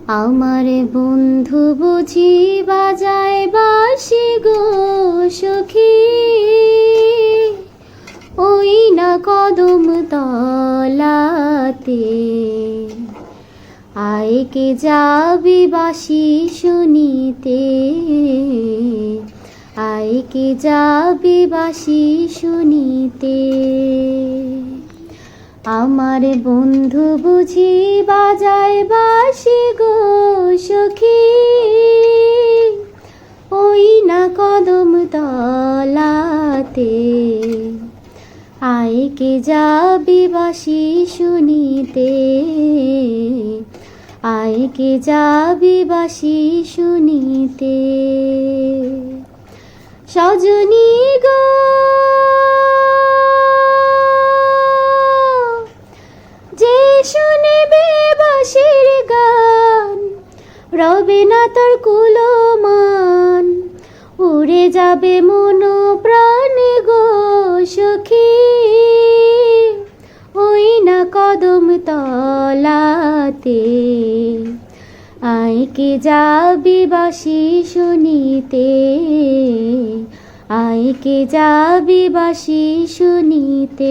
আমার বন্ধু বুঝি বাজায় বাঁশি গো সখী, ওই না কদম তলাতে। আয় কে যাবি বাঁশি শুনিতে, আয় কে যাবি বাঁশি শুনিতে। আমার বন্ধু বুঝি বাজায় বাঁশি গো সখী, ওই না কদম তলাতে। আয় কে যাবি বাঁশি শুনিতে, আয় কে যাবি বাঁশি শুনিতে। সজনী গো যে শুনিবে বাঁশির গান, রবে না তোর কুলমান। উড়ে যাবে মন প্রাণ গো সখী, ওই না কদম তলাতে। আয় কে যাবি বাঁশি শুনিতে, আয় কে যাবি বাঁশি শুনিতে।